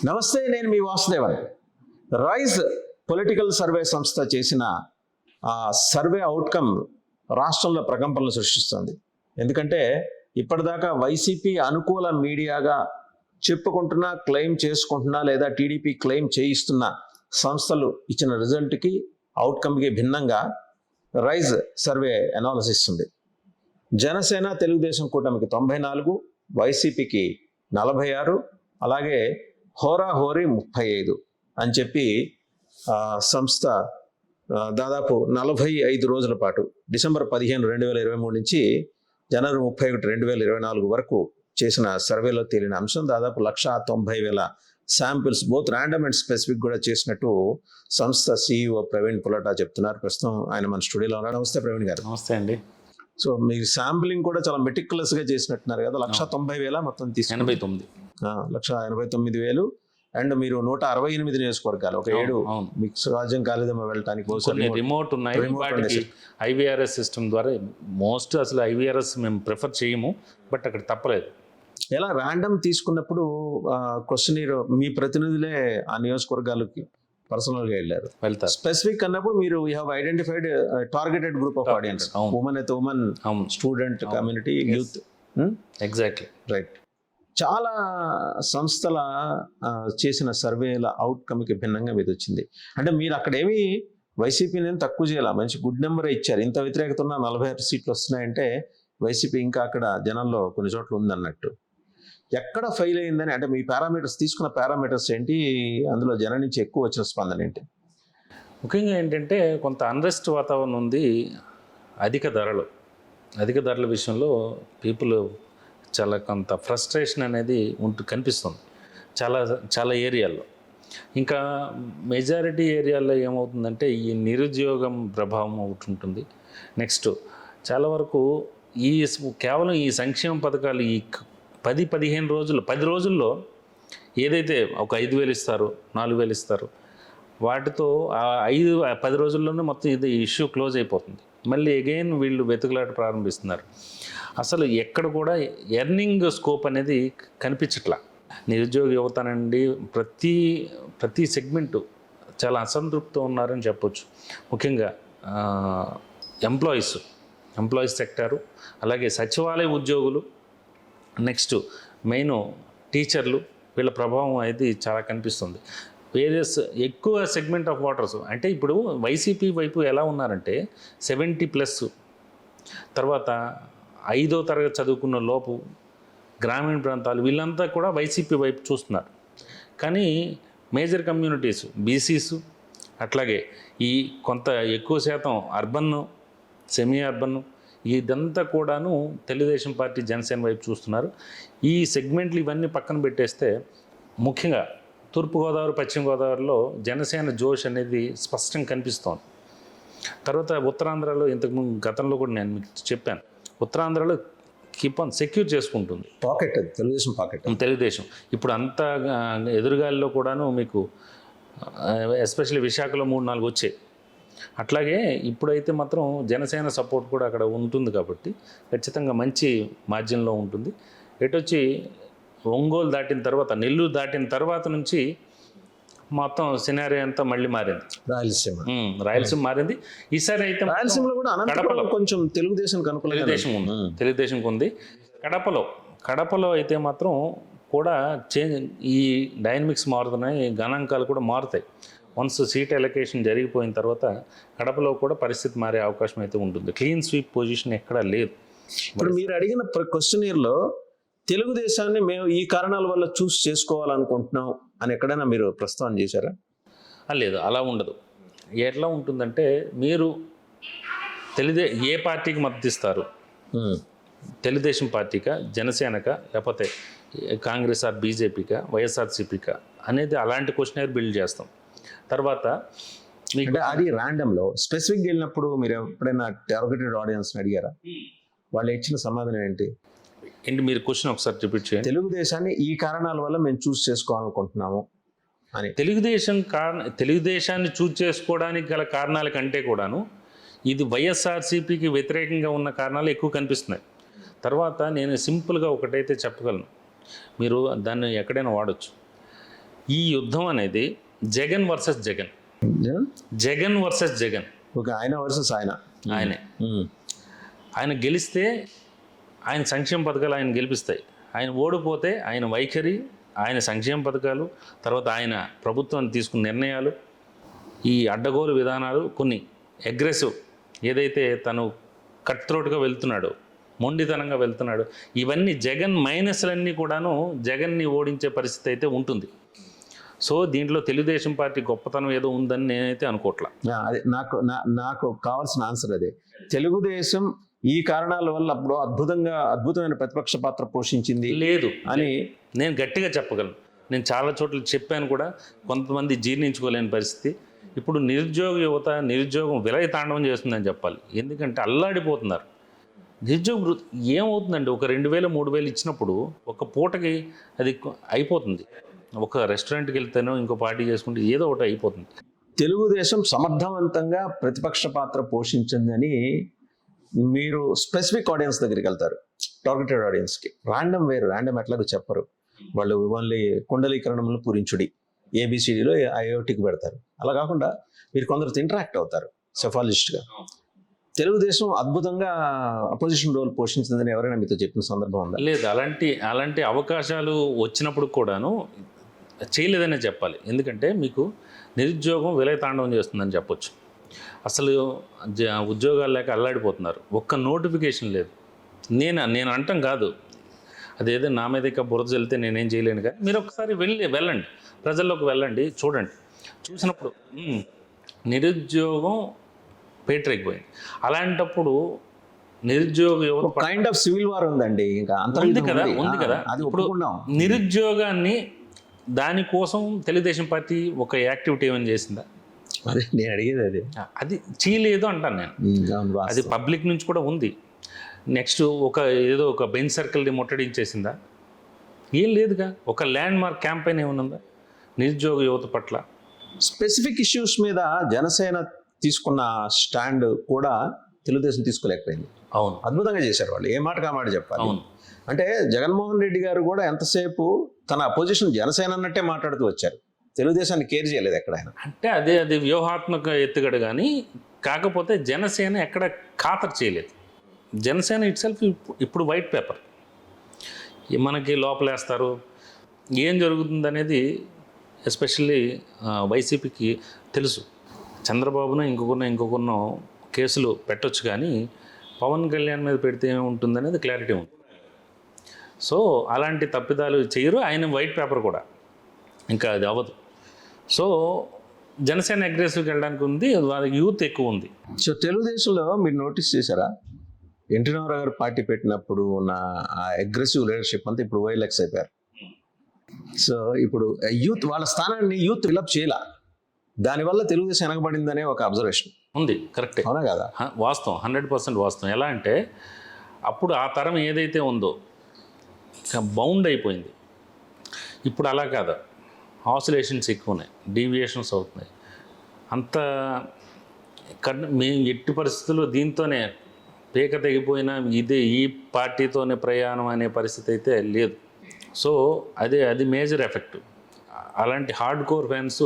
నమస్తే, నేను మీ Vasudevan. Rise political survey సంస్థ చేసిన సర్వే అవుట్కమ్ రాష్ట్రంలో ప్రకంపనలు సృష్టిస్తుంది. ఎందుకంటే ఇప్పటిదాకా వైసీపీ అనుకూల మీడియాగా చెప్పుకుంటున్నా, క్లెయిమ్ చేసుకుంటున్నా, లేదా టీడీపీ క్లెయిమ్ చేయిస్తున్న సంస్థలు ఇచ్చిన రిజల్ట్కి, అవుట్కమ్కి భిన్నంగా రైజ్ సర్వే అనాలిసిస్ ఉంది. జనసేన తెలుగుదేశం కూటమికి 94, వైసీపీకి 46, అలాగే హోరాహోరీ 35 అని చెప్పి సంస్థ దాదాపు 45 రోజుల పాటు డిసెంబర్ 15, 2023 నుంచి జనవరి 31, 2024 వరకు చేసిన సర్వేలో తేలిన అంశం. దాదాపు 190,000 samples, both random and specific కూడా చేసినట్టు సంస్థ CEO ప్రవీణ్ పులటా చెప్తున్నారు. ప్రస్తుతం ఆయన మన స్టూడియోలో ఉన్నారు. నమస్తే ప్రవీణ్ గారు. నమస్తే అండి. సో మీ శాంప్లింగ్ కూడా చాలా మెటిక్యులస్ గా చేసినట్టున్నారు కదా. 190,000 మొత్తం తీసుకుని 189,000 అండ్ మీరు 168 నియోజకవర్గాలు, ఒక 7 మీకు సాధ్యం కాలేదేమో వెళ్ళటానికి, రిమోట్ ఉన్నాయి. వాటికి IVRS సిస్టమ్ ద్వారా మోస్ట్ అసలు IVRS మేము ప్రిఫర్ చేయము, బట్ అక్కడ తప్పలేదు. ఎలా ర్యాండమ్ తీసుకున్నప్పుడు క్వశ్చనీర్ మీ ప్రతినిధులే ఆ నియోజకవర్గాలకి పర్సనల్గా వెళ్తారు. స్పెసిఫిక్ అన్నప్పుడు మీరు you have identified targeted group of audience, women అయితే women, student community, youth. Exactly right. చాలా సంస్థల చేసిన సర్వేల అవుట్కమ్కి భిన్నంగా మీది వచ్చింది. అంటే మీరు అక్కడేమి వైసీపీని తక్కువ చేయాల, మంచి గుడ్ నెంబరే ఇచ్చారు. ఇంత వ్యతిరేకత ఉన్న 46 సీట్లు వస్తున్నాయంటే వైసీపీ ఇంకా అక్కడ జనంలో కొన్ని చోట్ల ఉందన్నట్టు. ఎక్కడ ఫెయిల్ అయిందని, అంటే మీ పారామీటర్స్ తీసుకున్న పారామీటర్స్ ఏంటి, అందులో జనం నుంచి ఎక్కువ వచ్చిన స్పందన ఏంటి? ముఖ్యంగా ఏంటంటే కొంత అన్రెస్ట్ వాతావరణం ఉంది. అధిక ధరల విషయంలో పీపుల్ చాలా కొంత ఫ్రస్ట్రేషన్ అనేది కనిపిస్తుంది చాలా ఏరియాల్లో. ఇంకా మెజారిటీ ఏరియాల్లో ఏమవుతుందంటే ఈ నిరుద్యోగం ప్రభావం ఒకటి ఉంటుంది. నెక్స్ట్ చాలా వరకు కేవలం ఈ సంక్షేమ పథకాలు ఈ 10 రోజుల్లో ఏదైతే ఒక 5,000 ఇస్తారు, 4,000 ఇస్తారు, వాటితో ఆ 10 రోజుల్లోనే మొత్తం ఇది ఇష్యూ క్లోజ్ అయిపోతుంది. మళ్ళీ అగైన్ వీళ్ళు వెతుకులాట ప్రారంభిస్తున్నారు. అసలు ఎక్కడ కూడా ఎర్నింగ్ స్కోప్ అనేది కనిపించట్లా. నిరుద్యోగ యువత నుండి ప్రతి సెగ్మెంటు చాలా అసంతృప్తితో ఉన్నారని చెప్పొచ్చు. ముఖ్యంగా ఎంప్లాయీస్ సెక్టారు, అలాగే సచివాలయ ఉద్యోగులు, నెక్స్ట్ మెయిన్ టీచర్లు, వీళ్ళ ప్రభావం అయితే చాలా కనిపిస్తుంది. వేరియస్ ఎక్కువ సెగ్మెంట్ ఆఫ్ ఓటర్స్ అంటే ఇప్పుడు వైసీపీ వైపు ఎలా ఉన్నారంటే 70+, తర్వాత 5వ తరగతి చదువుకున్న లోపు గ్రామీణ ప్రాంతాలు, వీళ్ళంతా కూడా వైసీపీ వైపు చూస్తున్నారు. కానీ మేజర్ కమ్యూనిటీస్, బీసీస్, అట్లాగే ఈ కొంత ఎక్కువ శాతం అర్బన్, సెమీ అర్బన్, ఇదంతా కూడాను తెలుగుదేశం పార్టీ, జనసేన వైపు చూస్తున్నారు. ఈ సెగ్మెంట్లు ఇవన్నీ పక్కన పెట్టేస్తే ముఖ్యంగా తూర్పుగోదావరి, పశ్చిమ గోదావరిలో జనసేన జోష్ అనేది స్పష్టంగా కనిపిస్తోంది. తర్వాత ఉత్తరాంధ్రలో ఇంతకుముందు గతంలో కూడా నేను మీకు చెప్పాను, ఉత్తరాంధ్రలో కీప్ ఆన్ సెక్యూర్ చేసుకుంటుంది తెలుగుదేశం. ఇప్పుడు అంత ఎదురుగాలిలో కూడాను మీకు ఎస్పెషల్లీ విశాఖలో 3-4 వచ్చాయి. అట్లాగే ఇప్పుడైతే మాత్రం జనసేన సపోర్ట్ కూడా అక్కడ ఉంటుంది కాబట్టి ఖచ్చితంగా మంచి మార్జిన్లో ఉంటుంది. ఎటొచ్చి ఒంగోలు దాటిన తర్వాత, నెల్లూరు దాటిన తర్వాత నుంచి మొత్తం సినారియో అంతా మళ్ళీ మారింది. రాయలసీమ మారింది. ఈసారి అయితే రాయలసీమలో కూడా కడపలో కొంచెం తెలుగుదేశంకి ఉంది. కడపలో అయితే మాత్రం కూడా ఈ డైనమిక్స్ మారుతున్నాయి, గణాంకాలు కూడా మారుతాయి. వన్స్ సీట్ ఎలకేషన్ జరిగిపోయిన తర్వాత కడపలో కూడా పరిస్థితి మారే అవకాశం అయితే ఉంటుంది. క్లీన్ స్వీప్ పొజిషన్ ఎక్కడా లేదు. ఇప్పుడు మీరు అడిగిన క్వశ్చనీర్లో తెలుగుదేశాన్ని మేము ఈ కారణాల వల్ల చూస్ చేసుకోవాలనుకుంటున్నాం అని ఎక్కడైనా మీరు ప్రస్తావన చేశారా? లేదు, అలా ఉండదు. ఎట్లా ఉంటుందంటే మీరు ఏ పార్టీకి మద్దతు ఇస్తారు, తెలుగుదేశం పార్టీకా, జనసేనకా, లేకపోతే కాంగ్రెస్ ఆర్ బీజేపీకా, వైఎస్ఆర్సీపీకా అనేది అలాంటి క్వశ్చనర్ బిల్డ్ చేస్తాం. తర్వాత అది ర్యాండమ్లో స్పెసిఫిక్గా వెళ్ళినప్పుడు మీరు ఎప్పుడైనా టార్గెటెడ్ ఆడియన్స్ని అడిగారా? వాళ్ళు ఇచ్చిన సమాధానం ఏంటి? మీరు క్వశ్చన్ ఒకసారి రిపీట్ చేయండి. తెలుగుదేశాన్ని ఈ కారణాల వల్ల మేము చూస్ చేసుకోవాలనుకుంటున్నాము అని. తెలుగుదేశాన్ని చూస్ చేసుకోవడానికి గల కారణాల కంటే కూడాను ఇది వైఎస్ఆర్సీపీకి వ్యతిరేకంగా ఉన్న కారణాలు ఎక్కువ కనిపిస్తున్నాయి. తర్వాత నేను సింపుల్గా ఒకటైతే చెప్పగలను, మీరు దాన్ని ఎక్కడైనా వాడచ్చు. ఈ యుద్ధం అనేది Jagan versus Jagan, Jagan versus Jagan. Okay, ఆయన వర్సెస్ ఆయన. ఆయనే, ఆయన గెలిస్తే ఆయన సంక్షేమ పథకాలు ఆయన గెలిపిస్తాయి, ఆయన ఓడిపోతే ఆయన వైఖరి, ఆయన సంక్షేమ పథకాలు, తర్వాత ఆయన ప్రభుత్వాన్ని తీసుకున్న నిర్ణయాలు, ఈ అడ్డగోలు విధానాలు, కొన్ని అగ్రెసివ్ ఏదైతే తను కట్ త్రోట్గా వెళ్తున్నాడో, మొండితనంగా వెళ్తున్నాడు, ఇవన్నీ జగన్ మైనస్లన్నీ కూడాను జగన్ని ఓడించే పరిస్థితి అయితే ఉంటుంది. సో దీంట్లో తెలుగుదేశం పార్టీ గొప్పతనం ఏదో ఉందని నేనైతే అనుకోవట్లా. అదే నాకు కావాల్సిన ఆన్సర్ అదే. తెలుగుదేశం ఈ కారణాల వల్ల అప్పుడు అద్భుతమైన ప్రతిపక్ష పాత్ర పోషించింది లేదు అని నేను గట్టిగా చెప్పగలను. నేను చాలా చోట్ల చెప్పాను కూడా, కొంతమంది జీర్ణించుకోలేని పరిస్థితి. ఇప్పుడు నిరుద్యోగ యువత నిరుద్యోగం విలయ తాండవం చేస్తుందని చెప్పాలి. ఎందుకంటే అల్లాడిపోతున్నారు. నిరుద్యోగ ఏమవుతుందండి, ఒక 2000 3000 ఇచ్చినప్పుడు ఒక పూటకి అది అయిపోతుంది. ఒక రెస్టారెంట్కి వెళ్తేనో ఇంకో పార్టీ చేసుకుంటే ఏదో ఒకటి అయిపోతుంది. తెలుగుదేశం సమర్థవంతంగా ప్రతిపక్ష పాత్ర పోషించిందని మీరు స్పెసిఫిక్ ఆడియన్స్ దగ్గరికి వెళ్తారు, టార్గెటెడ్ ఆడియన్స్కి. ర్యాండమ్ ఎట్లాగో చెప్పరు వాళ్ళు. ఓన్లీ కుండలీకరణంలో పూరించుడి, ఏబిసిడిలో ఐఓటికి పెడతారు. అలా కాకుండా మీరు కొందరితో ఇంటరాక్ట్ అవుతారు సెఫాలజిస్ట్గా. తెలుగుదేశం అద్భుతంగా అపోజిషన్ రోల్ పోషించిందని ఎవరైనా మీతో చెప్పిన సందర్భం ఉందా? లేదు, అలాంటి అవకాశాలు వచ్చినప్పుడు కూడాను చేయలేదనే చెప్పాలి. ఎందుకంటే మీకు నిరుద్యోగం విలయ తాండవం చేస్తుందని చెప్పొచ్చు. అసలు ఉద్యోగాలు లేక అల్లాడిపోతున్నారు. ఒక్క నోటిఫికేషన్ లేదు. నేను అంటాం కాదు, అదేదో నా మీద ఇక బురద వెళ్తే నేనేం చేయలేను. కానీ మీరు ఒకసారి వెళ్ళండి, ప్రజల్లోకి వెళ్ళండి, చూడండి. చూసినప్పుడు నిరుద్యోగం పేటరెక్కిపోయింది. అలాంటప్పుడు నిరుద్యోగ యువత కైండ్ ఆఫ్ సివిల్ వార్ ఉందండి. ఇంకా ఉంది కదా. అది ఇప్పుడు నిరుద్యోగాన్ని దానికోసం తెలుగుదేశం పార్టీ ఒక యాక్టివిటీ ఏమైనా చేసిందా? అదే నేను అడిగేది. అది చేయలేదు అంటాను నేను. అది పబ్లిక్ నుంచి కూడా ఉంది. నెక్స్ట్ ఏదో ఒక బెంచ్ సర్కిల్ని ముట్టడించేసిందా? ఏం లేదుగా. ఒక ల్యాండ్ మార్క్ క్యాంపెయిన్ ఏమన్నా నిరుద్యోగ యువత పట్ల? స్పెసిఫిక్ ఇష్యూస్ మీద జనసేన తీసుకున్న స్టాండ్ కూడా తెలుగుదేశం తీసుకోలేకపోయింది. అవును, అద్భుతంగా చేశారు వాళ్ళు. ఏ మాట కామాట చెప్పాలి. అవును. అంటే జగన్మోహన్ రెడ్డి గారు కూడా ఎంతసేపు తన అపోజిషన్ జనసేన అన్నట్టే మాట్లాడుతూ వచ్చారు. తెలుగుదేశాన్ని కేర్ చేయలేదు ఎక్కడైనా. అంటే అది వ్యూహాత్మక ఎత్తుగడ. కానీ కాకపోతే జనసేన ఎక్కడ ఖాతరు చేయలేదు. జనసేన ఇట్ సెల్ఫ్ ఇప్పుడు వైట్ పేపర్ మనకి లోపలేస్తారు. ఏం జరుగుతుంది అనేది ఎస్పెషల్లీ వైసీపీకి తెలుసు. చంద్రబాబును ఇంకొకరినో కేసులు పెట్టొచ్చు, కానీ పవన్ కళ్యాణ్ మీద పెడితే ఏముంటుందనేది క్లారిటీ ఉంది. సో అలాంటి తప్పిదాలు చేయరు. ఆయన వైట్ పేపర్ కూడా ఇంకా అది అవ్వదు. సో జనసేన అగ్రెసివ్కి వెళ్ళడానికి ఉంది, వాళ్ళకి యూత్ ఎక్కువ ఉంది. సో తెలుగుదేశంలో మీరు నోటీస్ చేశారా, ఎన్టీ రామారావు గారు పార్టీ పెట్టినప్పుడు ఉన్న ఆ అగ్రెసివ్ లీడర్షిప్ అంతా ఇప్పుడు వైలెక్స్ అయిపోయారు. సో ఇప్పుడు యూత్ వాళ్ళ స్థానాన్ని యూత్ ఫిలప్ చేయాల. దానివల్ల తెలుగుదేశం వెనకబడిందనే ఒక అబ్జర్వేషన్ ఉంది. కరెక్టే, అవునా కదా? వాస్తవం, 100% వాస్తవం. ఎలా అంటే అప్పుడు ఆ తరం ఏదైతే ఉందో బౌండ్ అయిపోయింది. ఇప్పుడు అలా కాదు, ఆసిలేషన్స్ ఎక్కువ ఉన్నాయి, డీవియేషన్స్ అవుతున్నాయి. అంత మేము ఎట్టి పరిస్థితుల్లో దీంతోనే పేక తెగిపోయినా ఈ పార్టీతోనే ప్రయాణం అనే పరిస్థితి అయితే లేదు. సో అది మేజర్ ఎఫెక్ట్. అలాంటి హార్డ్ కోర్ ఫ్యాన్స్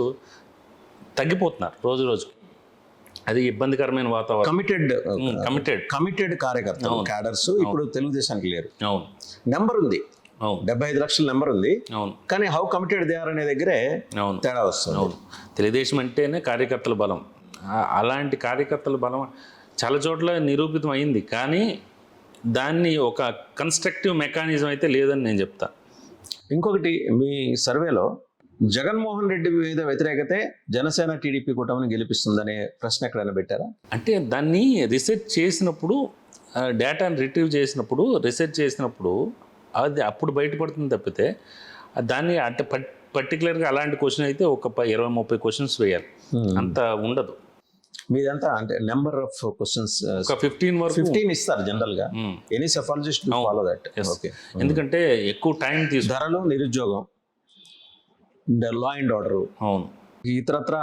తగ్గిపోతున్నారు రోజు రోజుకి. అది ఇబ్బందికరమైన వాతావరణం. కమిటెడ్ కార్యకర్తలు, క్యాడర్స్ ఇప్పుడు తెలుగుదేశానికి లేరు. అవును, నెంబర్ ఉంది, 75 లక్షల నెంబర్ ఉంది. అవును, కానీ హౌ కమిటెడ్ దే ఆర్ అనే దగ్గరే అవును తేడా వస్తుంది. అవును, తెలుగుదేశం అంటేనే కార్యకర్తల బలం. అలాంటి కార్యకర్తల బలం చాలా చోట్ల నిరూపితం అయింది. కానీ దాన్ని ఒక కన్స్ట్రక్టివ్ మెకానిజం అయితే లేదని నేను చెప్తా. ఇంకొకటి, మీ సర్వేలో జగన్మోహన్ రెడ్డి మీద వ్యతిరేకతే జనసేన టీడీపీ కూటమిని గెలిపిస్తుందనే ప్రశ్న ఎక్కడైనా పెట్టారా? అంటే దాన్ని రీసెర్చ్ చేసినప్పుడు, డేటాని రిట్రీవ్ చేసినప్పుడు, రీసెర్చ్ చేసినప్పుడు అది అప్పుడు బయటపడుతుంది తప్పితే దాన్ని అంటే పర్టికులర్గా అలాంటి క్వశ్చన్ అయితే ఒక 20-30 క్వశ్చన్స్ వేయాలి, అంత ఉండదు. మీదంతా అంటే నెంబర్ ఆఫ్ క్వశ్చన్స్ ఒక 15 ఇస్తారు జనరల్ గా. Any psephologist follow that. Okay, ఎందుకంటే ఎక్కువ టైం ధరలు, నిరుద్యోగం, లా అండ్ ఆర్డర్, అవును, ఇతరత్ర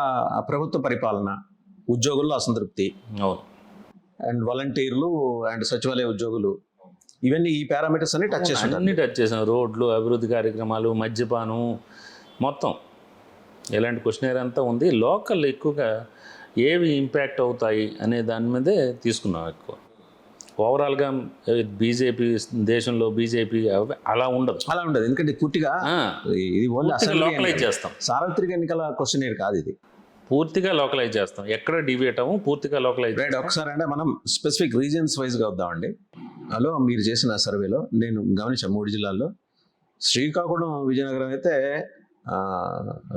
ప్రభుత్వ పరిపాలన, ఉద్యోగుల్లో అసంతృప్తి, అవును, అండ్ వాలంటీర్లు అండ్ సచివాలయ ఉద్యోగులు, ఇవన్నీ ఈ పారామీటర్స్ అన్ని టచ్ చేసాం. రోడ్లు, అభివృద్ధి కార్యక్రమాలు, మద్యపానం, మొత్తం ఇలాంటి క్వశ్చనర్ అంతా ఉంది. లోకల్ ఎక్కువగా ఏవి ఇంపాక్ట్ అవుతాయి అనే దాని మీదే తీసుకున్నాం ఎక్కువ. ఓవరాల్గా బీజేపీ దేశంలో బీజేపీ అలా ఉండదు. అలా ఉండదు, ఎందుకంటే పూర్తిగా ఆ, ఇది ఓన్లీ పూర్తిగా లోకలైజ్ చేస్తాం. సార్వత్రిక ఎన్నికల క్వశ్చన్ కాదు ఇది. పూర్తిగా లోకలైజ్ చేస్తాం, ఎక్కడ డివియేట్ అవ్వం, పూర్తిగా లోకలైజ్. రైట్, ఒకసారి అంటే మనం స్పెసిఫిక్ రీజన్స్ వైజ్గా వద్దామండి. హలో, మీరు చేసిన సర్వేలో నేను గమనించాను 3 జిల్లాల్లో శ్రీకాకుళం, విజయనగరం అయితే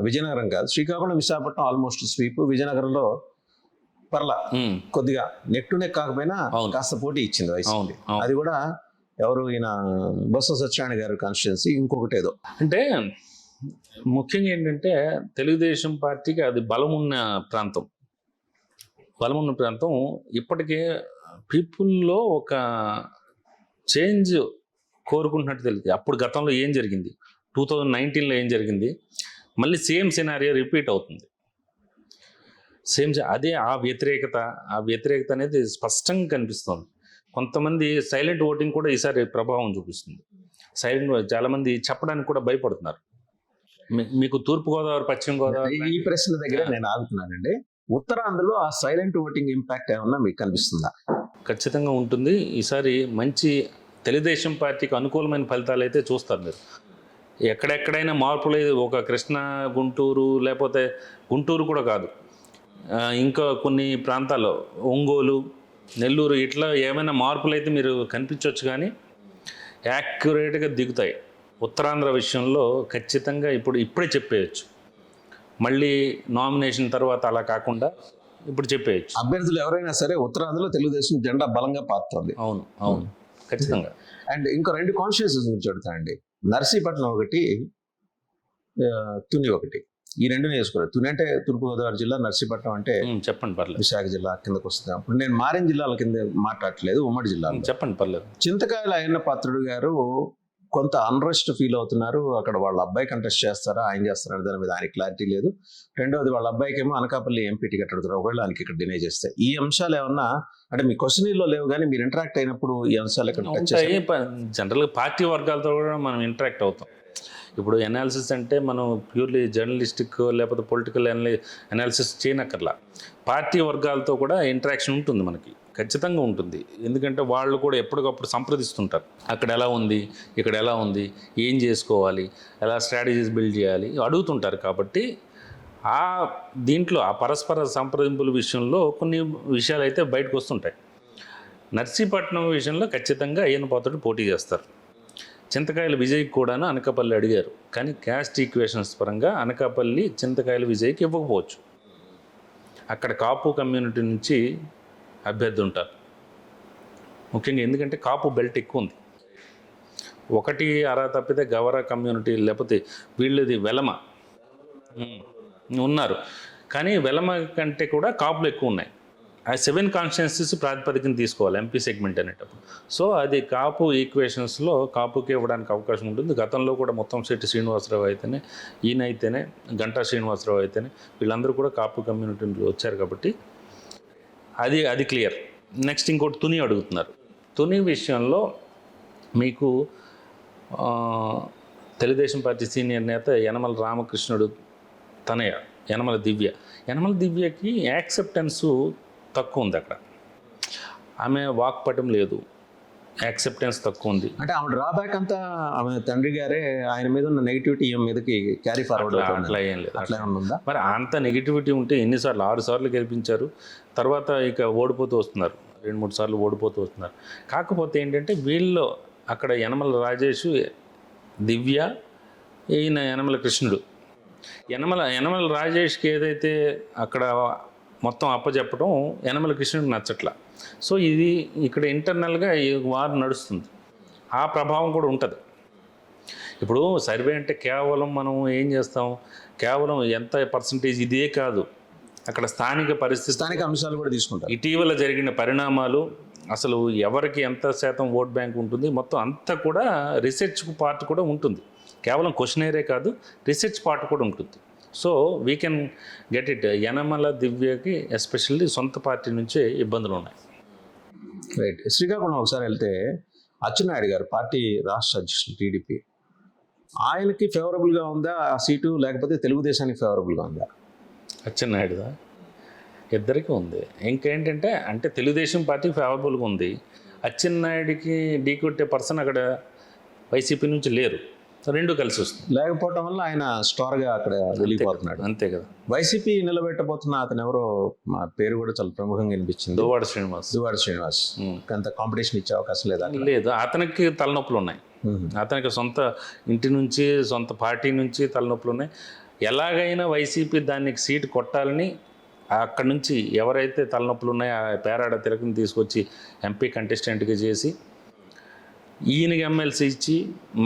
విజయనగరం కాదు, శ్రీకాకుళం, విశాఖపట్నం ఆల్మోస్ట్ స్వీప్. విజయనగరంలో పర్లా కొద్దిగా నెక్ టు నెక్ కాకపోయినా కాస్త పోటీ ఇచ్చింది వైసీపీ. అది కూడా ఎవరు, ఈయన బొత్స సత్యనారాయణ గారు కాన్స్టిట్యున్సీ, ఇంకొకటి ఏదో. అంటే ముఖ్యంగా ఏంటంటే తెలుగుదేశం పార్టీకి అది బలమున్న ప్రాంతం. బలమున్న ప్రాంతం. ఇప్పటికే పీపుల్లో ఒక చేంజ్ కోరుకుంటున్నట్టు తెలియదు. అప్పుడు గతంలో ఏం జరిగింది, 2019లో ఏం జరిగింది, మళ్ళీ సేమ్ సినారియో రిపీట్ అవుతుంది. సేమ్ అదే ఆ వ్యతిరేకత అనేది స్పష్టంగా కనిపిస్తుంది. కొంతమంది సైలెంట్ ఓటింగ్ కూడా ఈసారి ప్రభావం చూపిస్తుంది. చాలామంది చెప్పడానికి కూడా భయపడుతున్నారు. మీకు తూర్పుగోదావరి, పశ్చిమ గోదావరి, ఈ ప్రశ్న దగ్గర నేను ఆగుతున్నానండి. ఉత్తరాంధ్రలో ఆ సైలెంట్ ఓటింగ్ ఇంపాక్ట్ ఏమన్నా మీకు కనిపిస్తుందా? ఖచ్చితంగా ఉంటుంది. ఈసారి మంచి తెలుగుదేశం పార్టీకి అనుకూలమైన ఫలితాలు అయితే చూస్తారు మీరు. ఎక్కడెక్కడైనా మార్పులు, ఒక కృష్ణా, గుంటూరు, లేకపోతే గుంటూరు కూడా కాదు, ఇంకా కొన్ని ప్రాంతాల్లో ఒంగోలు, నెల్లూరు, ఇట్లా ఏమైనా మార్పులు అయితే మీరు కనిపించవచ్చు, కానీ యాక్యురేట్గా దిగుతాయి. ఉత్తరాంధ్ర విషయంలో ఖచ్చితంగా ఇప్పుడే చెప్పేయచ్చు. మళ్ళీ నామినేషన్ తర్వాత అలా కాకుండా ఇప్పుడు చెప్పేయచ్చు. అభ్యర్థులు ఎవరైనా సరే ఉత్తరాంధ్రలో తెలుగుదేశం జెండా బలంగా పాతుతుంది. అవును ఖచ్చితంగా. అండ్ ఇంకో 2 కాన్స్టిట్యూన్సీస్ గురించి చెప్తానండి. నర్సీపట్నం ఒకటి, తుని ఒకటి. ఈ 2 నియోజకవర్గాలు. తుని అంటే తూర్పుగోదావరి జిల్లా, నర్సీపట్నం అంటే చెప్పండి పర్లేదు, విశాఖ జిల్లా కిందకు వస్తుంది. అప్పుడు నేను మారేం జిల్లాల కింద మాట్లాడట్లేదు, ఉమ్మడి జిల్లాలో. చెప్పండి పర్లేదు. చింతకాయల అయ్యన్న పాత్రుడు గారు కొంత అన్రెస్ట్ ఫీల్ అవుతున్నారు. అక్కడ వాళ్ళ అబ్బాయి కంటెస్ట్ చేస్తారా, ఆయన చేస్తారా దాని మీద ఆయన క్లారిటీ లేదు. రెండవది, వాళ్ళ అబ్బాయికి ఏమో అనకాపల్లి ఎంపీ టికెట్ అడుగుతారు, ఒకవేళ ఆయనకి ఇక్కడ డినై చేస్తే. ఈ అంశాలు ఏమన్నా అంటే మీ క్వశ్చనీలో లేవు, కానీ మీరు ఇంటరాక్ట్ అయినప్పుడు ఈ అంశాలు ఇక్కడ జనరల్గా పార్టీ వర్గాలతో కూడా మనం ఇంటరాక్ట్ అవుతాం. ఇప్పుడు ఎనాలిసిస్ అంటే మనం ప్యూర్లీ జర్నలిస్టిక్ లేకపోతే పొలిటికల్ అనాలిసిస్ చేయనక్కర్లా. పార్టీ వర్గాలతో కూడా ఇంటరాక్షన్ ఉంటుంది, మనకి ఖచ్చితంగా ఉంటుంది. ఎందుకంటే వాళ్ళు కూడా ఎప్పటికప్పుడు సంప్రదిస్తుంటారు. అక్కడ ఎలా ఉంది, ఇక్కడ ఎలా ఉంది, ఏం చేసుకోవాలి, ఎలా స్ట్రాటజీస్ బిల్డ్ చేయాలి అడుగుతుంటారు. కాబట్టి దీంట్లో ఆ పరస్పర సంప్రదింపుల విషయంలో కొన్ని విషయాలు అయితే బయటకు వస్తుంటాయి. నర్సీపట్నం విషయంలో ఖచ్చితంగా అయ్యన్న పాత్రుడు పోటీ చేస్తారు. చింతకాయల విజయ్కి కూడాను అనకాపల్లి అడిగారు, కానీ క్యాస్ట్ ఈక్వేషన్స్ పరంగా అనకాపల్లి చింతకాయల విజయ్కి ఇవ్వకపోవచ్చు. అక్కడ కాపు కమ్యూనిటీ నుంచి అభ్యర్థి ఉంటారు ముఖ్యంగా, ఎందుకంటే కాపు బెల్ట్ ఎక్కువ ఉంది. ఒకటి అరా తప్పితే గవర కమ్యూనిటీ, లేకపోతే వీళ్ళది వెలమ ఉన్నారు, కానీ వెలమ కంటే కూడా కాపులు ఎక్కువ ఉన్నాయి. ఆ 7 కాన్స్టిట్యున్సీస్ ప్రాతిపదికన తీసుకోవాలి ఎంపీ సెగ్మెంట్ అనేటప్పుడు. సో అది కాపు ఈక్వేషన్స్లో కాపుకి ఇవ్వడానికి అవకాశం ఉంటుంది. గతంలో కూడా మొత్తం శెట్టి శ్రీనివాసరావు అయితేనే, ఈయన అయితేనే, గంటా శ్రీనివాసరావు అయితేనే, వీళ్ళందరూ కూడా కాపు కమ్యూనిటీలో వచ్చారు. కాబట్టి అది క్లియర్. నెక్స్ట్ ఇంకోటి తుని అడుగుతున్నారు. తుని విషయంలో మీకు తెలుగుదేశం పార్టీ సీనియర్ నేత యనమల రామకృష్ణుడు తనయ యనమల దివ్యకి యాక్సెప్టెన్సు తక్కువ ఉంది. అక్కడ ఆమె వాక్పటం లేదు, యాక్సెప్టెన్స్ తక్కువ ఉంది. అంటే ఆమె డ్రాబ్యాక్ అంతా ఆమె తండ్రి గారే, ఆయన మీద ఉన్న నెగిటివిటీ ఈమె మీదకి క్యారీ ఫార్వర్డ్ అవుతుంది. అట్లా ఏం లేదు. అట్లా ఉందా? మరి అంత నెగిటివిటీ ఉంటే ఎన్నిసార్లు, 6 సార్లు గెలిపించారు, తర్వాత ఇక ఓడిపోతూ వస్తున్నారు, 2-3 సార్లు ఓడిపోతూ వస్తున్నారు. కాకపోతే ఏంటంటే వీళ్ళు అక్కడ యనమల రాజేష్, దివ్య, ఈయన యనమల కృష్ణుడు. యనమల రాజేష్కి ఏదైతే అక్కడ మొత్తం అప్పచెప్పడం యనమల కృష్ణుడికి నచ్చట్లా. సో ఇది ఇక్కడ ఇంటర్నల్గా ఈ వార్ నడుస్తుంది. ఆ ప్రభావం కూడా ఉంటుంది. ఇప్పుడు సర్వే అంటే కేవలం మనం ఏం చేస్తాం, కేవలం ఎంత పర్సంటేజ్ ఇదే కాదు, అక్కడ స్థానిక పరిస్థితి, స్థానిక అంశాలు కూడా తీసుకుంటారు. ఇటీవల జరిగిన పరిణామాలు, అసలు ఎవరికి ఎంత శాతం ఓట్ బ్యాంక్ ఉంటుంది, మొత్తం అంతా కూడా రీసెర్చ్ పార్ట్ కూడా ఉంటుంది. కేవలం క్వశ్చనరే కాదు, రీసెర్చ్ పార్ట్ కూడా ఉంటుంది. So we can get it. Yanamala దివ్యకి ఎస్పెషల్లీ సొంత పార్టీ నుంచే ఇబ్బందులు ఉన్నాయి. రైట్. శ్రీకాకుళం ఒకసారి వెళ్తే అచ్చెన్నాయుడు గారు, పార్టీ రాష్ట్ర అధ్యక్షులు టీడీపీ, ఆయనకి ఫేవరబుల్గా ఉందా ఆ సీటు, లేకపోతే తెలుగుదేశానికి ఫేవరబుల్గా ఉందా? అచ్చెన్నాయుడుదా? ఇద్దరికీ ఉంది. ఇంకేంటంటే అంటే తెలుగుదేశం పార్టీ ఫేవరబుల్గా ఉంది. అచ్చెన్నాయుడికి ఢీకొట్టే పర్సన్ అక్కడ వైసీపీ నుంచి లేరు. సో రెండు కలిసి వస్తుంది. లేకపోవటం వల్ల ఆయన స్టార్గా అక్కడ వెళ్ళిపోతున్నాడు. అంతే కదా. వైసీపీ నిలబెట్టబోతున్న అతను ఎవరో, మా పేరు కూడా చాలా ప్రముఖంగా వినిపించింది, దువ్వాడ శ్రీనివాస్. అంత కాంపిటీషన్ ఇచ్చే అవకాశం లేదా? లేదు, అతనికి తలనొప్పులు ఉన్నాయి. అతనికి సొంత ఇంటి నుంచి సొంత పార్టీ నుంచి తలనొప్పులు ఉన్నాయి. ఎలాగైనా వైసీపీ దానికి సీటు కొట్టాలని అక్కడి నుంచి ఎవరైతే తలనొప్పులు ఉన్నాయో ఆ పేరాడ తిలకని తీసుకొచ్చి ఎంపీ కంటెస్టెంట్గా చేసి ఈయనకి ఎమ్మెల్సీ ఇచ్చి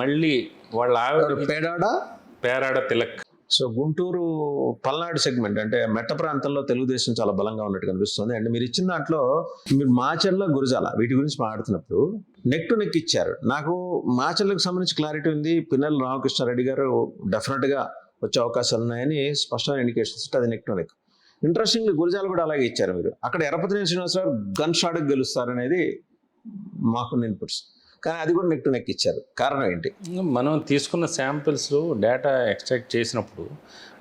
మళ్ళీ వాళ్ళ ఆవిడ పేరాడ తిలక్. సో గుంటూరు పల్నాడు సెగ్మెంట్ అంటే మెట్ట ప్రాంతంలో తెలుగుదేశం చాలా బలంగా ఉన్నట్టు కనిపిస్తుంది. అండ్ మీరు ఇచ్చిన దాంట్లో మీరు మాచర్ల, గురజాల వీటి గురించి మాట్లాడుతున్నప్పుడు నెక్ టు నెక్ ఇచ్చారు. నాకు మాచర్లకు సంబంధించి క్లారిటీ ఉంది. పిన్నెల రామకృష్ణారెడ్డి గారు డెఫినెట్గా వచ్చే అవకాశాలు ఉన్నాయని స్పష్టమైన ఇండికేషన్స్. అది neck to neck. Interesting, Gurazala కూడా అలాగే ఇచ్చారు మీరు. అక్కడ ఎర్రపతినేని శ్రీనివాసరావు గన్ షాట్కి గెలుస్తారనేది మాకు ఇన్పుట్స్, కానీ అది కూడా నెక్ టు నెక్ ఇచ్చారు. కారణం ఏంటి? మనం తీసుకున్న శాంపిల్స్లో డేటా ఎక్స్ట్రాక్ట్ చేసినప్పుడు,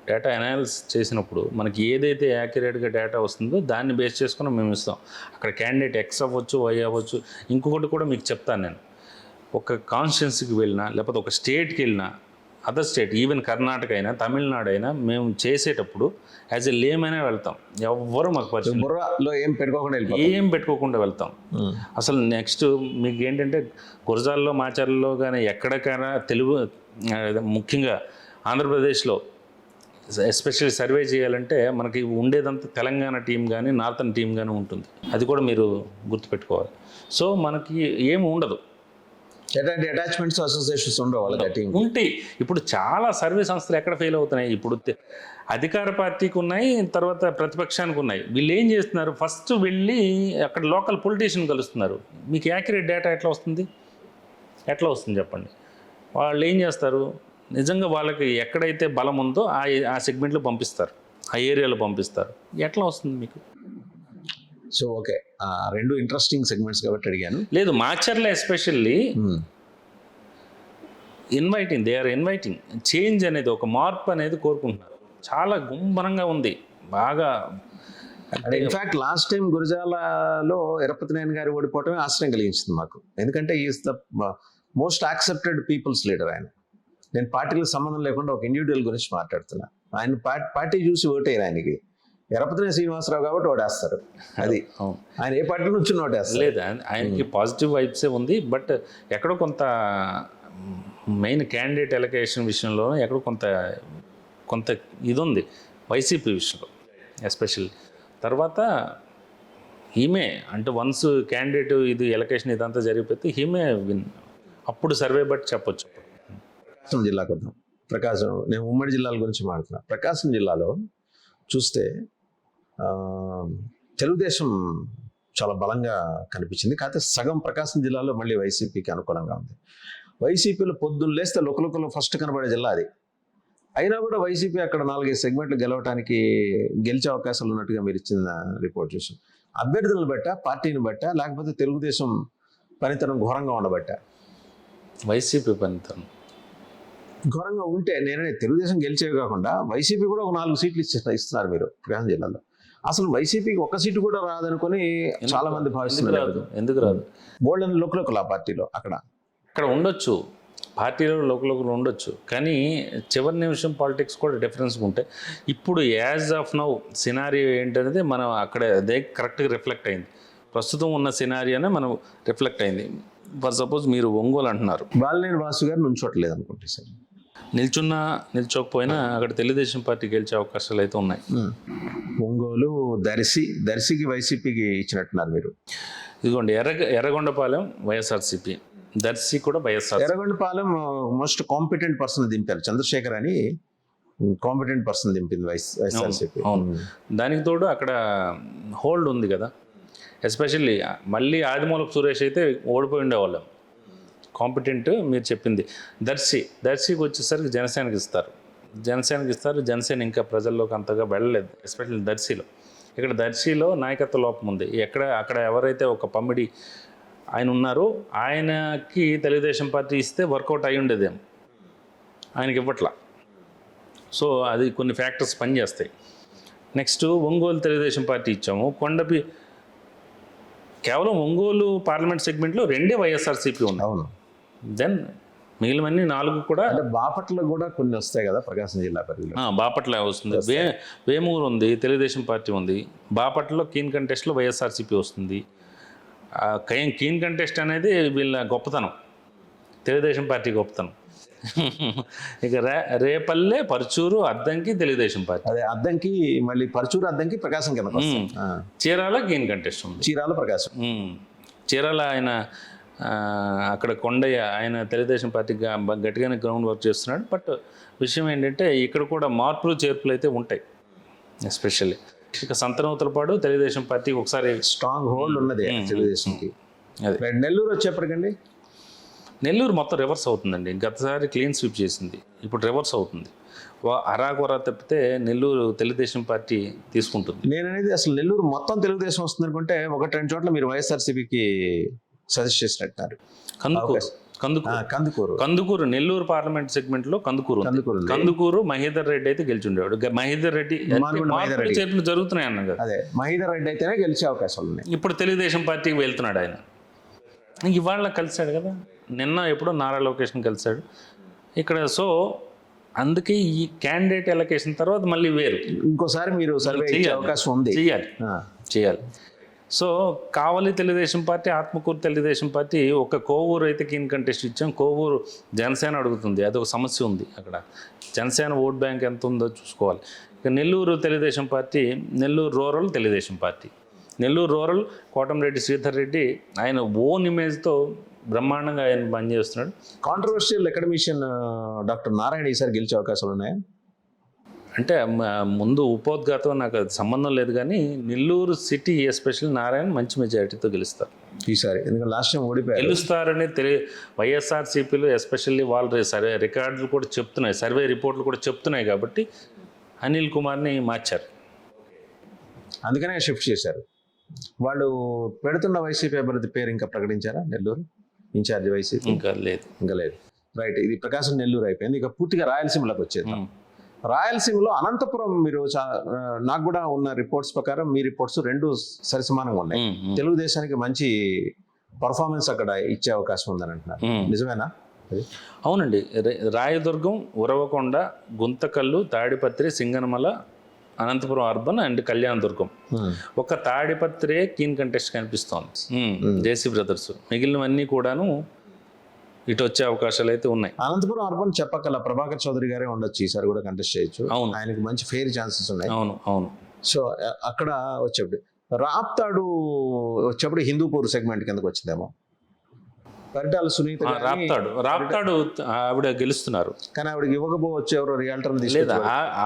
డేటా అనాలిసిస్ చేసినప్పుడు మనకి ఏదైతే యాక్యురేట్గా డేటా వస్తుందో దాన్ని బేస్ చేసుకుని మేము ఇస్తాం. అక్కడ క్యాండిడేట్ ఎక్స్ అవ్వచ్చు, వై అవ్వచ్చు. ఇంకొకటి కూడా మీకు చెప్తాను, నేను ఒక కాన్స్టిట్యున్సీకి వెళ్ళినా లేకపోతే ఒక స్టేట్కి వెళ్ళినా, అదర్ స్టేట్ ఈవెన్ కర్ణాటక అయినా తమిళనాడు అయినా మేము చేసేటప్పుడు యాజ్ ఎ లేమైనా వెళ్తాం. ఎవ్వరు మాకు పరిచయం బుర్రలో ఏం పెట్టుకోకుండా వెళ్తాం. అసలు నెక్స్ట్ మీకు ఏంటంటే గురజాల్లో, మాచర్లలో కానీ ఎక్కడికైనా తెలుగు, ముఖ్యంగా ఆంధ్రప్రదేశ్లో ఎస్పెషల్లీ సర్వే చేయాలంటే మనకి ఉండేదంతా తెలంగాణ టీం కానీ నార్థన్ టీం కానీ ఉంటుంది. అది కూడా మీరు గుర్తుపెట్టుకోవాలి. సో మనకి ఏమి ఉండదు, ఎలాంటి అటాచ్మెంట్స్, అసోసియేషన్స్ ఉండవు వాళ్ళకి. ఉంటాయి. ఇప్పుడు చాలా సర్వే సంస్థలు ఎక్కడ ఫెయిల్ అవుతున్నాయి? ఇప్పుడు అధికార పార్టీకి ఉన్నాయి, తర్వాత ప్రతిపక్షానికి ఉన్నాయి. వీళ్ళు ఏం చేస్తున్నారు? ఫస్ట్ వెళ్ళి అక్కడ లోకల్ పొలిటీషియన్ కలుస్తున్నారు. మీకు యాక్యురేట్ డేటా ఎట్లా వస్తుంది చెప్పండి. వాళ్ళు ఏం చేస్తారు? నిజంగా వాళ్ళకి ఎక్కడైతే బలం ఉందో ఆ సెగ్మెంట్లో పంపిస్తారు, ఆ ఏరియాలో పంపిస్తారు. ఎట్లా వస్తుంది మీకు? సో ఓకే, రెండు ఇంట్రెస్టింగ్ సెగ్మెంట్స్ కాబట్టి అడిగాను. లేదు, Macherla especially they are inviting change అనేది, ఒక మార్పు అనేది కోరుకుంటున్నారు. చాలా గుంభనంగా ఉంది బాగా. ఇన్ఫాక్ట్ లాస్ట్ టైం గురజాలలో ఎర్రపతినేని గారు ఓడిపోవటమే ఆశ్చర్యం కలిగించింది మాకు. ఎందుకంటే is the most accepted people's leader ఆయన. నేను పార్టీలకు సంబంధం లేకుండా ఒక ఇండివిజువల్ గురించి మాట్లాడుతున్నా. ఆయన పార్టీ చూసి ఓటేరు. ఆయనకి ఎర్రపతినేని శ్రీనివాసరావు కాబట్టి ఓటేస్తారు. అది ఆయన ఏ పార్టీ నుంచి ఓటేస్తారు. లేదు, ఆయనకి పాజిటివ్ వైబ్సే ఉంది. బట్ ఎక్కడో కొంత మెయిన్ క్యాండిడేట్ ఎలకేషన్ విషయంలో ఎక్కడో కొంత ఇది ఉంది వైసీపీ విషయంలో ఎస్పెషల్లీ. తర్వాత హీమే అంటే వన్స్ క్యాండిడేట్ ఇది ఎలకేషన్ ఇదంతా జరిగిపోతే హీమే విన్. అప్పుడు సర్వే బట్టి చెప్పొచ్చు. ప్రకాశం జిల్లాకు వద్దాం. ప్రకాశం, నేను ఉమ్మడి జిల్లాల గురించి మాట్లాడుతున్నా. ప్రకాశం జిల్లాలో చూస్తే తెలుగుదేశం చాలా బలంగా కనిపించింది. కాకపోతే సగం ప్రకాశం జిల్లాలో మళ్ళీ వైసీపీకి అనుకూలంగా ఉంది. వైసీపీలో పొద్దున్న లేస్తే లుకలుకలు ఫస్ట్ కనబడే జిల్లా అది. అయినా కూడా వైసీపీ అక్కడ 4-5 సెగ్మెంట్లు గెలిచే అవకాశాలు ఉన్నట్టుగా మీరు ఇచ్చిన రిపోర్ట్ చూసాం. అభ్యర్థులను బట్ట, పార్టీని బట్ట, లేకపోతే తెలుగుదేశం పనితనం ఘోరంగా ఉండబట్ట? వైసీపీ పనితనం ఘోరంగా ఉంటే నేనే తెలుగుదేశం గెలిచేవి కాకుండా వైసీపీ కూడా ఒక 4 సీట్లు ఇస్తున్నారు మీరు ప్రకాశం జిల్లాలో. అసలు వైసీపీకి ఒక్క సీటు కూడా రాదనుకొని చాలా మంది భావిస్తున్నారు. ఎందుకు రాదు? బోల్డెన్ లోకల్ ఆ పార్టీలో అక్కడ ఉండొచ్చు, పార్టీలో లోకల్ ఉండొచ్చు, కానీ చివరి నిమిషం పాలిటిక్స్ కూడా డిఫరెన్స్గా ఉంటాయి. ఇప్పుడు యాజ్ ఆఫ్ నౌ సినారియో ఏంటనేది మనం అక్కడ అదే కరెక్ట్గా రిఫ్లెక్ట్ అయింది. ప్రస్తుతం ఉన్న సినారియోనే మనం రిఫ్లెక్ట్ అయింది. ఫర్ సపోజ్ మీరు ఒంగోలు అంటున్నారు, బాలినేని వాసు గారు నుంచోట్లేదు అనుకుంటే సార్, నిల్చోకపోయినా అక్కడ తెలుగుదేశం పార్టీ గెలిచే అవకాశాలు అయితే ఉన్నాయి. ఒంగోలు, దర్శికి వైసీపీకి ఇచ్చినట్టున్నారు మీరు. ఇదిగోండి, ఎర్రగొండపాలెం వైఎస్ఆర్సీపీ, దర్శి కూడా YSR. Yerragondapalem most competent person దింపారు, చంద్రశేఖర్ అని కాంపిటెంట్ పర్సన్ దింపింది వైఎస్ఆర్సీపీ. దానికి తోడు అక్కడ హోల్డ్ ఉంది కదా. ఎస్పెషల్లీ మళ్ళీ ఆదిమూలపు సురేష్ అయితే ఓడిపోయి ఉండేవాళ్ళం. కాంపిటెంట్ మీరు చెప్పింది. దర్శికి వచ్చేసరికి జనసేనకి ఇస్తారు. జనసేన ఇంకా ప్రజల్లోకి అంతగా వెళ్ళలేదు, ఎస్పెషల్లీ దర్శిలో. ఇక్కడ దర్శిలో నాయకత్వ లోపం ఉంది. అక్కడ ఎవరైతే ఒక పమ్మిడి ఆయన ఉన్నారో ఆయనకి తెలుగుదేశం పార్టీ ఇస్తే వర్కౌట్ అయి ఉండేదేమో. ఆయనకి ఇవ్వట్లా. సో అది కొన్ని ఫ్యాక్టర్స్ పనిచేస్తాయి. నెక్స్ట్ ఒంగోలు తెలుగుదేశం పార్టీ ఇచ్చాము. కొండపి కేవలం ఒంగోలు పార్లమెంట్ సెగ్మెంట్లో 2 వైఎస్ఆర్సీపీ ఉన్నాయి. అవును. దెన్ మిగిలినవన్నీ 4 కూడా అంటే బాపట్ల కూడా కొన్ని వస్తాయి కదా ప్రకాశం జిల్లా పరిధిలో. బాపట్ల వస్తుంది. వేమూరు ఉంది, తెలుగుదేశం పార్టీ ఉంది. బాపట్లలో కీన్ కంటెస్ట్లో వైఎస్ఆర్సీపీ వస్తుంది. కీన్ కంటెస్ట్ అనేది వీళ్ళ గొప్పతనం, తెలుగుదేశం పార్టీ గొప్పతనం. ఇక రేపల్లె, పరుచూరు, అద్దంకి తెలుగుదేశం పార్టీ. అదే అద్దంకి, మళ్ళీ పరచూరు అద్దంకి ప్రకాశం కింద. చీరాల కీన్ కంటెస్ట్ ఉంది. చీరాల ప్రకాశం. చీరాల ఆయన అక్కడ కొండయ్య ఆయన తెలుగుదేశం పార్టీ గట్టిగానే గ్రౌండ్ వర్క్ చేస్తున్నాడు. బట్ విషయం ఏంటంటే ఇక్కడ కూడా మార్పులు చేర్పులు అయితే ఉంటాయి. ఎస్పెషల్లీ ఇక సంతనూతలపాడు తెలుగుదేశం పార్టీకి ఒకసారి స్ట్రాంగ్ హోల్డ్ ఉన్నది తెలుగుదేశంకి. అదే నెల్లూరు వచ్చేప్పటికండి, నెల్లూరు మొత్తం రివర్స్ అవుతుందండి. గతసారి క్లీన్ స్వీప్ చేసింది, ఇప్పుడు రివర్స్ అవుతుంది. అరాకొరా తప్పితే నెల్లూరు తెలుగుదేశం పార్టీ తీసుకుంటుంది. నేను అనేది అసలు నెల్లూరు మొత్తం తెలుగుదేశం వస్తుంది అనుకుంటే 1-2 చోట్ల మీరు వైఎస్ఆర్సీపీకి సజెస్ట్ చేసినట్టున్నారు. కందుకూరు నెల్లూరు పార్లమెంట్ సెగ్మెంట్ లో కందుకూరు మహేందర్ రెడ్డి అయితే గెలిచిండేవాడు. మహేందర్ రెడ్డి చేతులు జరుగుతున్నాయి అన్న కదా. అదే మహేందర్ రెడ్డి అయితేనే గెలిచే అవకాశాలు ఉన్నాయి. ఇప్పుడు తెలుగుదేశం పార్టీకి వెళ్తున్నాడు ఆయన. ఇవాళ కలిశాడు కదా, నిన్న ఎప్పుడో నారా లోకేష్ని కలిశాడు ఇక్కడ. సో అందుకే ఈ క్యాండిడేట్ ఎలకేషన్ తర్వాత మళ్ళీ వేరు ఇంకోసారి మీరు సర్వే చేసే అవకాశం ఉంది, చేయాలి. సో కావలి తెలుగుదేశం పార్టీ, ఆత్మకూరు తెలుగుదేశం పార్టీ, ఒక కోవూరు అయితే కీన్ కంటెస్ట్ ఇచ్చాం. కోవూరు జనసేన అడుగుతుంది, అదొక సమస్య ఉంది అక్కడ. జనసేన ఓట్ బ్యాంక్ ఎంత ఉందో చూసుకోవాలి. ఇక Nellore Telugu Desam party, Nellore rural Telugu Desam party. Nellore rural Kotamreddy Sridhar Reddy ఆయన ఓన్ ఇమేజ్తో బ్రహ్మాండంగా ఆయన పనిచేస్తున్నాడు. కాంట్రవర్షియల్ అకాడమిషియన్ డాక్టర్ నారాయణ ఈసారి గెలిచే అవకాశాలు ఉన్నాయా? అంటే ముందు ఉపోద్ఘాతం నాకు అది సంబంధం లేదు, కానీ నెల్లూరు సిటీ ఎస్పెషల్లీ నారాయణ మంచి మెజారిటీతో గెలుస్తారు ఈసారి. ఎందుకంటే లాస్ట్ టైం ఓడిపోయారు. గెలుస్తారని వైఎస్ఆర్సీపీలో ఎస్పెషల్లీ వాళ్ళు సర్వే రికార్డులు కూడా చెప్తున్నాయి, సర్వే రిపోర్ట్లు కూడా చెప్తున్నాయి. కాబట్టి అనిల్ కుమార్ని మార్చారు, అందుకనే షిఫ్ట్ చేశారు. వాళ్ళు పెడుతున్న వైసీపీ అభ్యర్థి పేరు ఇంకా ప్రకటించారా? నెల్లూరు ఇన్ఛార్జ్ వైసీపీ ఇంకా లేదు. రైట్, ఇది ప్రకాశం నెల్లూరు అయిపోయింది. ఇక పూర్తిగా రాయలసీమలోకి వచ్చేది. రాయలసీమలో అనంతపురం, మీరు నాకు కూడా ఉన్న రిపోర్ట్స్ ప్రకారం మీ రిపోర్ట్స్ 2 సరిసమానంగా ఉన్నాయి. తెలుగుదేశానికి మంచి పర్ఫార్మెన్స్ అక్కడ ఇచ్చే అవకాశం ఉందని అంటున్నారు, నిజమేనా? అవునండి. Rayadurgam, Uravakonda, Guntakal, Tadipatri, Singanamala, Anantapuram urban and Kalyanadurgam. ఒక తాడిపత్రే కీన్ కంటెస్ట్ కనిపిస్తోంది, జేసీ బ్రదర్స్. మిగిలినవన్నీ కూడాను ఇటు వచ్చే అవకాశాలు అయితే ఉన్నాయి. అనంతపురం అర్బన్ చెప్పకల ప్రభాకర్ చౌదరి గారే ఉండొచ్చు, ఈసారి కూడా కంటెస్ట్ చేయొచ్చు. అవును, ఆయనకు మంచి ఫెయిర్ ఛాన్సెస్ ఉన్నాయి. అవును. సో అక్కడ వచ్చేప్పుడు రాప్తాడు వచ్చేప్పుడు హిందూపూర్ సెగ్మెంట్ కిందకు వచ్చిందేమో. పరిటాల సునీత రాప్తాడు ఆవిడ గెలుస్తున్నారు, కానీ ఆవిడకి ఇవ్వకపోవచ్చు. ఎవరో రియాల్టర్ లేదా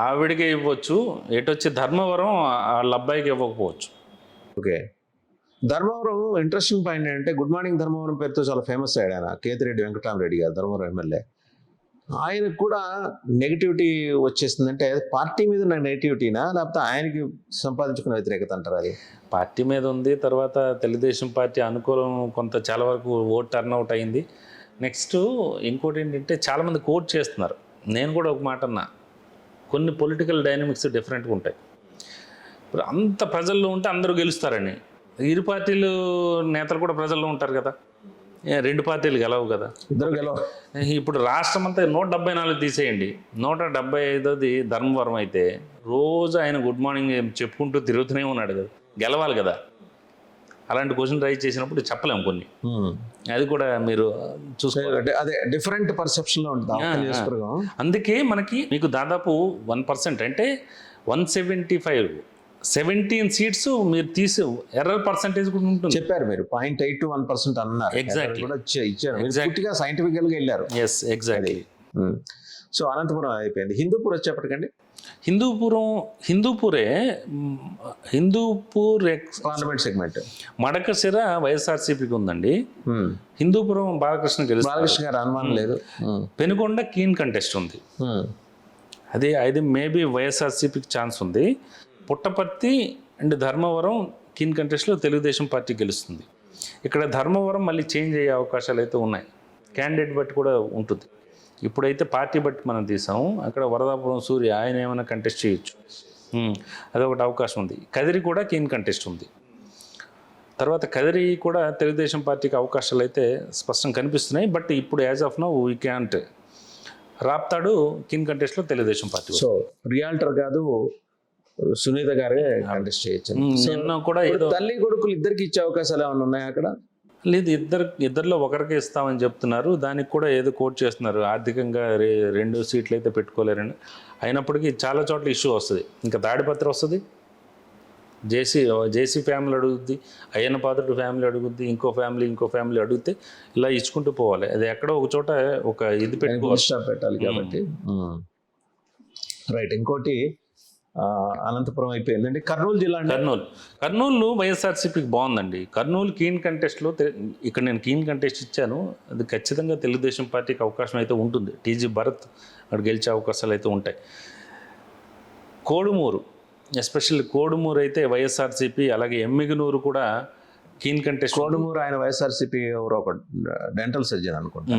ఆవిడకే ఇవ్వచ్చు. ఎటు వచ్చి ధర్మవరం వాళ్ళ అబ్బాయికి ఇవ్వకపోవచ్చు. ఓకే, ధర్మవరం ఇంట్రెస్టింగ్ పాయింట్ ఏంటంటే గుడ్ మార్నింగ్ ధర్మవరం పేరుతో చాలా ఫేమస్ అయ్యాడు ఆయన, కేతిరెడ్డి వెంకటరామరెడ్డి గారు, ధర్మవరం ఎమ్మెల్యే. ఆయనకు కూడా నెగిటివిటీ వచ్చేసిందంటే పార్టీ మీద ఉన్న నెగిటివిటీనా, లేకపోతే ఆయనకి సంపాదించుకున్న వ్యతిరేకత అంటారు? అది పార్టీ మీద ఉంది. తర్వాత తెలుగుదేశం పార్టీ అనుకూలం కొంత చాలా వరకు ఓట్ టర్న్అవుట్ అయింది. నెక్స్ట్ ఇంకోటి ఏంటంటే చాలామంది కోట్ చేస్తున్నారు. నేను కూడా ఒక మాట అన్నా, కొన్ని పొలిటికల్ డైనమిక్స్ డిఫరెంట్గా ఉంటాయి. ఇప్పుడు అంత ప్రజల్లో ఉంటే అందరూ గెలుస్తారని, ఇరు పార్టీలు నేతలు కూడా ప్రజల్లో ఉంటారు కదా, 2 పార్టీలు గెలవు కదా, ఇద్దరు గెలవు. ఇప్పుడు రాష్ట్రం అంతా 174 తీసేయండి, 175ది ధర్మవరం అయితే రోజు ఆయన గుడ్ మార్నింగ్ చెప్పుకుంటూ తిరుగుతూనే ఉన్నాడు కదా, గెలవాలి కదా. అలాంటి క్వశ్చన్ రైజ్ చేసినప్పుడు చెప్పలేము కొన్ని, అది కూడా మీరు చూసుకోవాలి. అదే డిఫరెంట్ పర్సెప్షన్లో ఉంటుంది. అందుకే మనకి మీకు దాదాపు 1% అంటే 17 సీట్స్ మీరు తీసి ఎర్రర్ పర్సెంటేజ్ కూడా ఉంటుంది. చెప్పారు మీరు 0.8 to 1% అన్నారు. ఎగ్జాక్ట్లీ ఇచ్చారు, సైంటిఫికల్ గా వెళ్ళారు. ఎగ్జాక్ట్లీ. సో అనంతపురం అయిపోయింది. హిందూపూర్ వచ్చేప్పటికండి, హిందూపూర్ పార్లమెంట్ సెగ్మెంట్ మడకశిర వైఎస్ఆర్సీపీకి ఉందండి. హిందూపురం బాలకృష్ణ గారు అనుమానం లేదు. పెనుకొండ కీన్ కంటెస్ట్ ఉంది, అది మేబీ వైఎస్ఆర్సీపీకి ఛాన్స్ ఉంది. పుట్టపర్తి అండ్ ధర్మవరం కీన్ కంటెస్ట్లో తెలుగుదేశం పార్టీ గెలుస్తుంది. ఇక్కడ ధర్మవరం మళ్ళీ చేంజ్ అయ్యే అవకాశాలు అయితే ఉన్నాయి, క్యాండిడేట్ బట్టి కూడా ఉంటుంది. ఇప్పుడైతే పార్టీ బట్టి మనం తీసాము. అక్కడ వరదాపురం సూర్య ఆయన ఏమైనా కంటెస్ట్ చేయొచ్చు, అదొకటి అవకాశం ఉంది. కదిరి కూడా కీన్ కంటెస్ట్ ఉంది. తర్వాత కదిరి కూడా తెలుగుదేశం పార్టీకి అవకాశాలు అయితే స్పష్టంగా కనిపిస్తున్నాయి. బట్ ఇప్పుడు as of now we can't. Raptadu keen కంటెస్ట్లో తెలుగుదేశం పార్టీ. సో రియాల్టర్ కాదు, సునీత గారే కంటెస్ట్ చేయొచ్చు. నిన్న కూడా ఏదో తల్లి కొడుకులు ఇద్దరికి ఇచ్చే అవకాశాలు ఏమైనా ఉన్నాయా అక్కడ? లేదు, ఇద్దరిలో ఒకరికే ఇస్తామని చెప్తున్నారు. దానికి కూడా ఏదో కోట్ చేస్తున్నారు, ఆర్థికంగా 2 సీట్లు అయితే పెట్టుకోలేరని. అయినప్పటికీ చాలా చోట్ల ఇష్యూ వస్తుంది. ఇంకా తాడిపత్రి వస్తుంది, జేసీ ఫ్యామిలీ అడుగుద్ది, అయ్యన్న పాత్రుడు ఫ్యామిలీ అడుగుద్ది, ఇంకో ఫ్యామిలీ అడిగితే ఇలా ఇచ్చుకుంటూ పోవాలి. అది ఎక్కడో ఒక చోట ఒక ఇది పెట్టాలి కాబట్టి. రైట్. ఇంకోటి అనంతపురం అయిపోయిందండి. కర్నూలు జిల్లా. కర్నూలు వైఎస్ఆర్సీపీకి బాగుందండి. కర్నూలు కీన్ కంటెస్ట్లో ఇక్కడ నేను కీన్ కంటెస్ట్ ఇచ్చాను. అది ఖచ్చితంగా తెలుగుదేశం పార్టీకి అవకాశం అయితే ఉంటుంది. టీజీ భరత్ అక్కడ గెలిచే అవకాశాలు అయితే ఉంటాయి. కోడుమూరు, ఎస్పెషల్లీ కోడుమూరు అయితే వైఎస్ఆర్సీపీ, అలాగే ఎమ్మిగనూరు కూడా కీన్ కంటెస్ట్. కోడుమూరు ఆయన వైఎస్ఆర్సీపీ ఎవరో ఒక డెంటల్ సర్జన్ అనుకుంటా.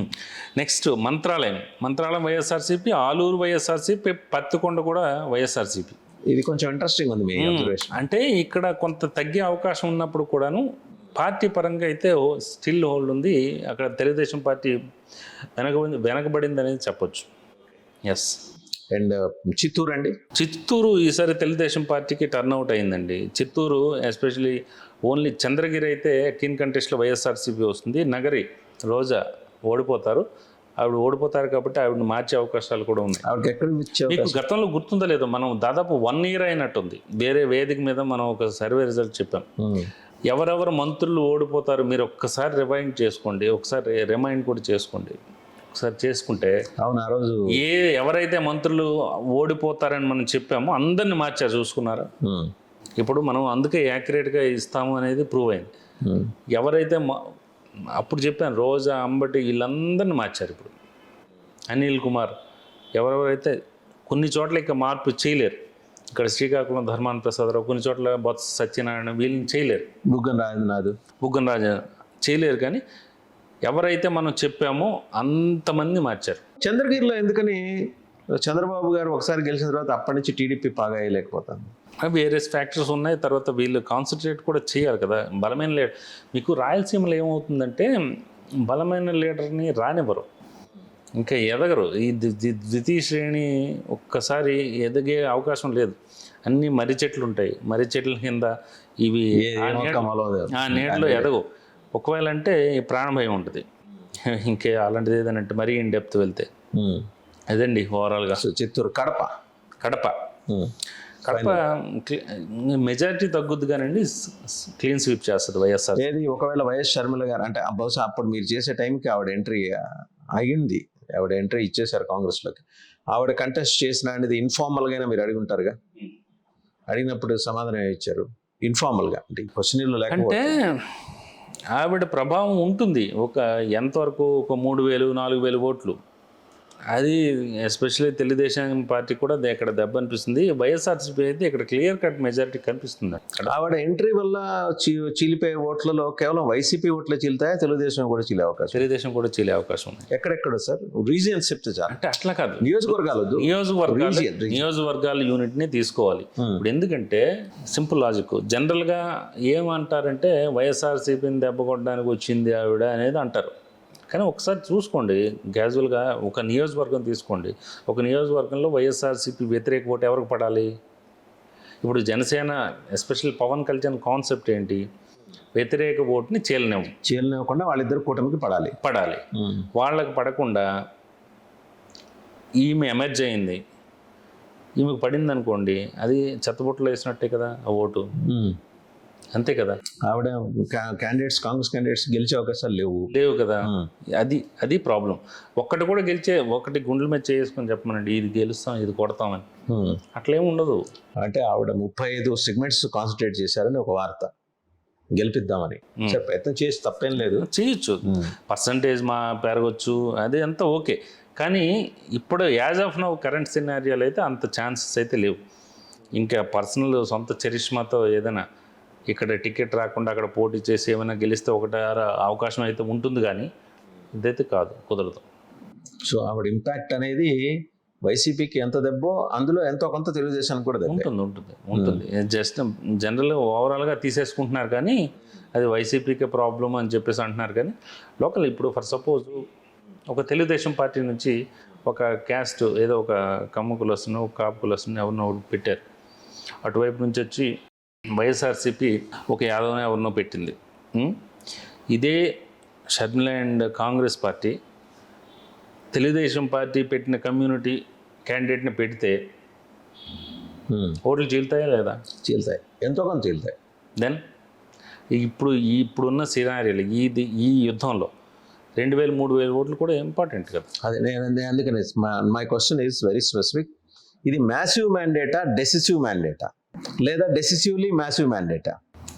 నెక్స్ట్ మంత్రాలయం వైఎస్ఆర్సీపీ, ఆలూరు వైఎస్ఆర్సీపీ, పత్తికొండ కూడా వైఎస్ఆర్సీపీ. ఇది కొంచెం ఇంట్రెస్టింగ్ ఉంది మీ అబ్జర్వేషన్. అంటే ఇక్కడ కొంత తగ్గే అవకాశం ఉన్నప్పుడు కూడాను పార్టీ పరంగా అయితే స్టిల్ హోల్డ్ ఉంది. అక్కడ తెలుగుదేశం పార్టీ వెనకబడింది అనేది చెప్పొచ్చు. ఎస్. అండ్ చిత్తూరు ఈసారి తెలుగుదేశం పార్టీకి టర్న్అవుట్ అయిందండి. చిత్తూరు ఎస్పెషలీ ఓన్లీ చంద్రగిరి అయితే కీన్ కంటెస్ట్లో వైఎస్ఆర్సీపీ వస్తుంది. నగరి రోజా ఓడిపోతారు. ఓడిపోతారు కాబట్టి ఆవిడని మార్చే అవకాశాలు కూడా ఉన్నాయి. మీకు గతంలో గుర్తుందో లేదో, మనం దాదాపు 1 year అయినట్టుంది. వేరే వేదిక మీద మనం ఒక సర్వే రిజల్ట్ చెప్పాం. ఎవరెవరు మంత్రులు ఓడిపోతారు మీరు ఒక్కసారి రిమైండ్ చేసుకోండి, ఒకసారి రిమైండ్ కూడా చేసుకోండి. ఒకసారి చేసుకుంటే అవును, ఆ రోజు ఎవరైతే మంత్రులు ఓడిపోతారని మనం చెప్పామో అందరిని మార్చారు, చూసుకున్నారా? ఇప్పుడు మనం అందుకే యాక్యురేట్గా ఇస్తాము అనేది ప్రూవ్ అయింది. ఎవరైతే అప్పుడు చెప్పాను రోజా, అంబటి, వీళ్ళందరినీ మార్చారు. ఇప్పుడు అనిల్ కుమార్, ఎవరెవరైతే కొన్ని చోట్ల ఇక మార్పు చేయలేరు. ఇక్కడ శ్రీకాకుళం ధర్మాన ప్రసాదరావు, కొన్ని చోట్ల బొత్స సత్యనారాయణ, వీళ్ళని చేయలేరు. బుగ్గన రాజు చేయలేరు. కానీ ఎవరైతే మనం చెప్పామో అంతమంది మార్చారు. చంద్రగిరిలో ఎందుకని చంద్రబాబు గారు ఒకసారి గెలిచిన తర్వాత అప్పటి నుంచి టీడీపీ బాగా వేయలేకపోతాను? వేరియస్ ఫ్యాక్టర్స్ ఉన్నాయి. తర్వాత వీళ్ళు కాన్సన్ట్రేట్ కూడా చేయాలి కదా. బలమైన లీడర్ మీకు రాయలసీమలో ఏమవుతుందంటే బలమైన లీడర్ని రానివ్వరు, ఇంకా ఎదగరు. ఈ ద్వితీయ శ్రేణి ఒక్కసారి ఎదిగే అవకాశం లేదు. అన్ని మర్రి చెట్లు ఉంటాయి, మర్రి చెట్ల కింద ఇవి ఆ నీడలో ఎదగవు. ఒకవేళ అంటే ప్రాణభయం ఉంటుంది. ఇంకే అలాంటిది ఏదైనా మరీ ఇన్ డెప్త్ వెళ్తే అదండి ఓవరాల్గా. చిత్తూరు, కడప మెజారిటీ తగ్గుద్ది కానండి, క్లీన్ స్వీప్ చేస్తుంది వైఎస్ఆర్. ఏది ఒకవేళ వైఎస్ షర్మిల గారు అంటే బహుశా అప్పుడు మీరు చేసే టైంకి ఆవిడ ఎంట్రీ అయ్యింది, ఆవిడ ఎంట్రీ ఇచ్చేశారు కాంగ్రెస్లోకి. ఆవిడ కంటెస్ట్ చేసిన అనేది ఇన్ఫార్మల్గానే మీరు అడిగి ఉంటారుగా, అడిగినప్పుడు సమాధానం ఇచ్చారు ఇన్ఫార్మల్గా, అంటే క్వశ్చన్లో లేకపోతే. ఆవిడ ప్రభావం ఉంటుంది ఒక ఎంతవరకు, ఒక 3,000-4,000 ఓట్లు. అది ఎస్పెషల్లీ తెలుగుదేశం పార్టీ కూడా ఇక్కడ దెబ్బ అనిపిస్తుంది. వైఎస్ఆర్సీపీ అయితే ఇక్కడ క్లియర్ కట్ మెజారిటీ కనిపిస్తుంది. ఆవిడ ఎంట్రీ వల్ల చీలిపోయే ఓట్లలో కేవలం వైసీపీ ఓట్లే చీలుతాయా, తెలుగుదేశం కూడా చీలే అవకాశం ఉంది. ఎక్కడెక్కడ సార్ రీజియన్స్ చెప్తే చాలు. అంటే అట్లా కాదు, నియోజకవర్గాల యూనిట్ని తీసుకోవాలి. ఇప్పుడు ఎందుకంటే సింపుల్ లాజిక్, జనరల్గా ఏమంటారంటే వైఎస్ఆర్సీపీని దెబ్బ కొట్టడానికి వచ్చింది ఆవిడ అనేది అంటారు. కానీ ఒకసారి చూసుకోండి, క్యాజువల్గా ఒక నియోజకవర్గం తీసుకోండి. ఒక నియోజకవర్గంలో వైఎస్ఆర్సీపీ వ్యతిరేక ఓటు ఎవరికి పడాలి? ఇప్పుడు జనసేన ఎస్పెషల్లీ పవన్ కళ్యాణ్ కాన్సెప్ట్ ఏంటి? వ్యతిరేక ఓటుని చీలనివ్వకుండా వాళ్ళిద్దరు కూటమికి పడాలి. వాళ్ళకి పడకుండా ఈమె ఎమర్జ్ అయింది, ఈమెకు పడింది అనుకోండి, అది చెత్తబుట్టలో వేసినట్టే కదా ఆ ఓటు. అంతే కదా. ఆవిడ కాంగ్రెస్ క్యాండిడేట్స్ గెలిచే అవకాశాలు లేవు కదా. అది ప్రాబ్లం. ఒకటి గుండెల మీద చేసుకొని చెప్పమనండి, ఇది గెలుస్తాం, ఇది కొడతామని, అట్లేం ఉండదు. అంటే ఆవిడ 35 సెగ్మెంట్స్ కాన్సన్ట్రేట్ చేశారని ఒక వార్త, గెలిపిద్దామని ప్రయత్నం చేసి తప్పేం లేదు, చేయొచ్చు. పర్సంటేజ్ పెరగచ్చు, అది అంతా ఓకే. కానీ ఇప్పుడు యాజ్ ఆఫ్ నౌ కరెంట్ సినారియోలో అయితే అంత ఛాన్సెస్ అయితే లేవు. ఇంకా పర్సనల్ సొంత చరిష్మాతో ఏదైనా ఇక్కడ టికెట్ రాకుండా అక్కడ పోటీ చేసి ఏమైనా గెలిస్తే ఒకటి అవకాశం అయితే ఉంటుంది, కానీ ఇదైతే కాదు, కుదరదు. సో ఆవిడ ఇంపాక్ట్ అనేది వైసీపీకి ఎంత దెబ్బో అందులో ఎంతో కొంత తెలుగుదేశానికి కూడా దెబ్బ. ఉంటుంది జస్ట్ జనరల్గా ఓవరాల్గా తీసేసుకుంటున్నారు కానీ అది వైసీపీకే ప్రాబ్లం అని చెప్పేసి అంటున్నారు కానీ లోకల్ ఇప్పుడు ఫర్ సపోజ్ ఒక తెలుగుదేశం పార్టీ నుంచి ఒక క్యాస్ట్ ఏదో ఒక కమ్మ కులస్తును ఒక కాపు కులస్తును ఎవరినో ఒకటి పెట్టారు, అటువైపు నుంచి వచ్చి వైఎస్ఆర్సీపీ ఒక యాదవ్ని ఎవరినో పెట్టింది. ఇదే Sharmila and Congress party Telugu Desam party పెట్టిన కమ్యూనిటీ క్యాండిడేట్ని పెడితే ఓట్లు చీలుతాయా లేదా? చీలుతాయి, ఎంతో కొంత చీలుతాయి. దెన్ ఇప్పుడున్న సినారియోలు ఈ యుద్ధంలో 2000-3000 ఓట్లు కూడా ఇంపార్టెంట్ కదా. అదే నేను అందుకని my question is very specific. ఇది మ్యాసివ్ మ్యాండేటా, డెసిసివ్ మ్యాండేటా, లేదా డెసిసివ్లీ మ్యాసివ్ మ్యాండేటా?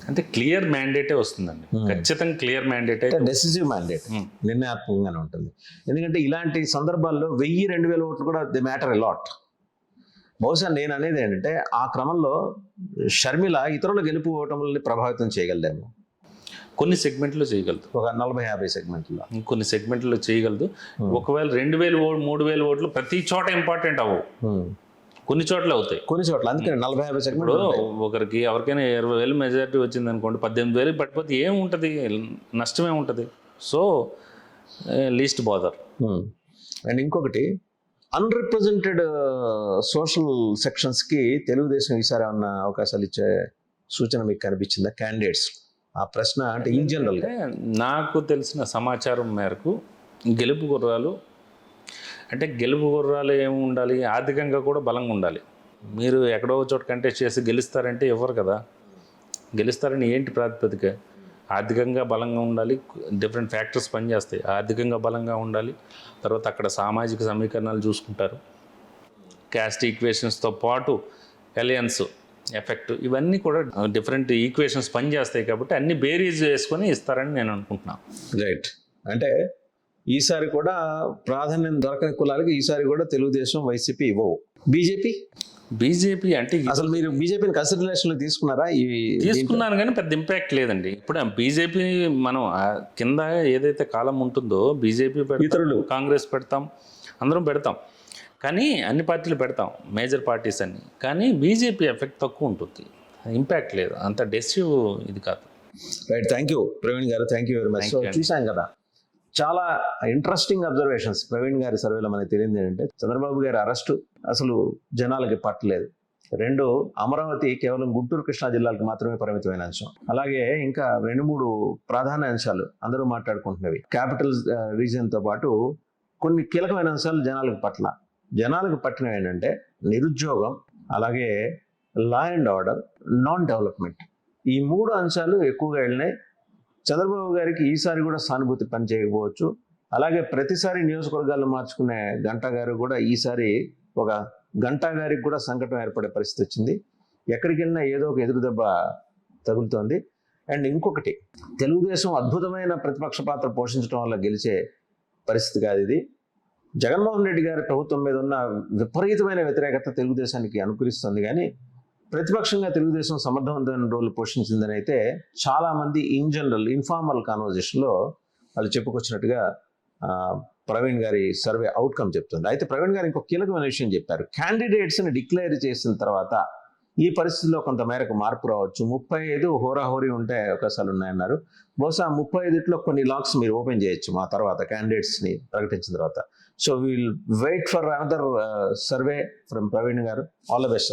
అంటే క్లియర్ మ్యాండేటే వస్తుందండి, ఖచ్చితంగా క్లియర్ మ్యాండేటే. డెసిసివ్ మ్యాండేట్ నిర్ణయాత్మకంగానే ఉంటుంది. ఎందుకంటే ఇలాంటి సందర్భాల్లో 1000-2000 ఓట్లు కూడా ది మ్యాటర్ అలాట్. బహుశా నేను అనేది ఏంటంటే ఆ క్రమంలో షర్మిల ఇతరుల గెలుపు ఓటములని ప్రభావితం చేయగలదేమో. కొన్ని సెగ్మెంట్లో చేయగలదు, ఒక 40-50 సెగ్మెంట్లో, కొన్ని సెగ్మెంట్లో చేయగలదు. ఒకవేళ 2000-3000 ఓట్లు ప్రతి చోట ఇంపార్టెంట్ అవ్వవు, కొన్ని చోట్ల అవుతాయి, కొన్ని చోట్ల. అందుకని 40-50 సెగ్మెంట్. ఒకరికి ఎవరికైనా 20,000 మెజారిటీ వచ్చింది అనుకోండి, 18,000 పడిపోతే ఏముంటుంది, నష్టమే ఉంటుంది. So least bother. అండ్ ఇంకొకటి, అన్రిప్రజెంటెడ్ సోషల్ సెక్షన్స్కి తెలుగుదేశం ఈసారి ఏమన్నా అవకాశాలు ఇచ్చే సూచన మీకు కనిపించిందా క్యాండిడేట్స్? ఆ ప్రశ్న అంటే ఇన్ జనరల్గా నాకు తెలిసిన సమాచారం మేరకు గెలుపు గుర్రాలు ఏమి ఉండాలి, ఆర్థికంగా కూడా బలంగా ఉండాలి. మీరు ఎక్కడో చోట కంటెస్ట్ చేసి గెలుస్తారంటే ఎవరు కదా, గెలుస్తారని ఏంటి ప్రాతిపదిక? ఆర్థికంగా బలంగా ఉండాలి, డిఫరెంట్ ఫ్యాక్టర్స్ పనిచేస్తాయి. ఆర్థికంగా బలంగా ఉండాలి, తర్వాత అక్కడ సామాజిక సమీకరణాలు చూసుకుంటారు, క్యాస్ట్ ఈక్వేషన్స్తో పాటు అలయన్స్ ఎఫెక్ట్, ఇవన్నీ కూడా డిఫరెంట్ ఈక్వేషన్స్ పనిచేస్తాయి. కాబట్టి అన్ని బేరీజ్ వేసుకొని ఇస్తారని నేను అనుకుంటున్నాను. రైట్. అంటే ఈసారి కూడా ప్రాధాన్యం దొరకని కులాలకి ఈసారి కూడా తెలుగుదేశం వైసీపీ ఇవ్వవు. బీజేపీ అంటే అసలు మీరు బీజేపీని కన్సిడరేషన్లో తీసుకున్నారా? తీసుకున్నాను కానీ పెద్ద ఇంపాక్ట్ లేదండి. ఇప్పుడు బీజేపీ మనం కింద ఏదైతే కాలం ఉంటుందో బీజేపీ ఇతరులు కాంగ్రెస్ పెడతాం, అందరం పెడతాం, కానీ అన్ని పార్టీలు పెడతాం, మేజర్ పార్టీస్ అన్ని. కానీ బీజేపీ ఎఫెక్ట్ తక్కువ ఉంటుంది, ఇంపాక్ట్ లేదు, అంత డెసివ్ ఇది కాదు. రైట్. థ్యాంక్ యూ ప్రవీణ్ గారు, thank you very much. So చూసాం కదా, చాలా ఇంట్రెస్టింగ్ అబ్జర్వేషన్స్ ప్రవీణ్ గారి సర్వేలో మనకి తెలియదు ఏంటంటే చంద్రబాబు గారి అరెస్టు అసలు జనాలకి పట్టలేదు. 2, అమరావతి కేవలం గుంటూరు కృష్ణా జిల్లాలకు మాత్రమే పరిమితమైన అంశం. అలాగే ఇంకా 2-3 ప్రాధాన్య అంశాలు అందరూ మాట్లాడుకుంటున్నవి. క్యాపిటల్ రీజియన్తో పాటు కొన్ని కీలకమైన అంశాలు జనాలకు పట్టినవి ఏంటంటే నిరుద్యోగం, అలాగే law and order, non development. ఈ 3 అంశాలు ఎక్కువగా వెళ్ళినాయి. చంద్రబాబు గారికి ఈసారి కూడా సానుభూతి పని చేయకపోవచ్చు. అలాగే ప్రతిసారి నియోజకవర్గాలు మార్చుకునే గంటా గారు కూడా ఈసారి ఒక గంటా గారికి కూడా సంకటం ఏర్పడే పరిస్థితి వచ్చింది. ఎక్కడికి వెళ్ళినా ఏదో ఒక ఎదురు దెబ్బ తగులుతోంది. అండ్ ఇంకొకటి, తెలుగుదేశం అద్భుతమైన ప్రతిపక్ష పాత్ర పోషించడం వల్ల గెలిచే పరిస్థితి కాదు ఇది. జగన్మోహన్ రెడ్డి గారి ప్రభుత్వం మీద ఉన్న విపరీతమైన వ్యతిరేకత తెలుగుదేశానికి అనుకూలిస్తుంది. కానీ ప్రతిపక్షంగా తెలుగుదేశం సమర్థవంతమైన రోల్ పోషించిందని అయితే చాలామంది ఇన్ జనరల్ ఇన్ఫార్మల్ కాన్వర్జేషన్లో వాళ్ళు చెప్పుకొచ్చినట్టుగా ప్రవీణ్ గారి సర్వే అవుట్కమ్ చెప్తుంది. అయితే ప్రవీణ్ గారు ఇంకొక కీలకమైన విషయం చెప్పారు. క్యాండిడేట్స్ని డిక్లేర్ చేసిన తర్వాత ఈ పరిస్థితిలో కొంత మేరకు మార్పు రావచ్చు. 35 హోరాహోరీ ఉంటే అవకాశాలు ఉన్నాయన్నారు. బహుశా 35లో కొన్ని లాక్స్ మీరు ఓపెన్ చేయొచ్చు మా తర్వాత క్యాండిడేట్స్ని ప్రకటించిన తర్వాత. So will wait for another survey from Praveen garu. All the best sir.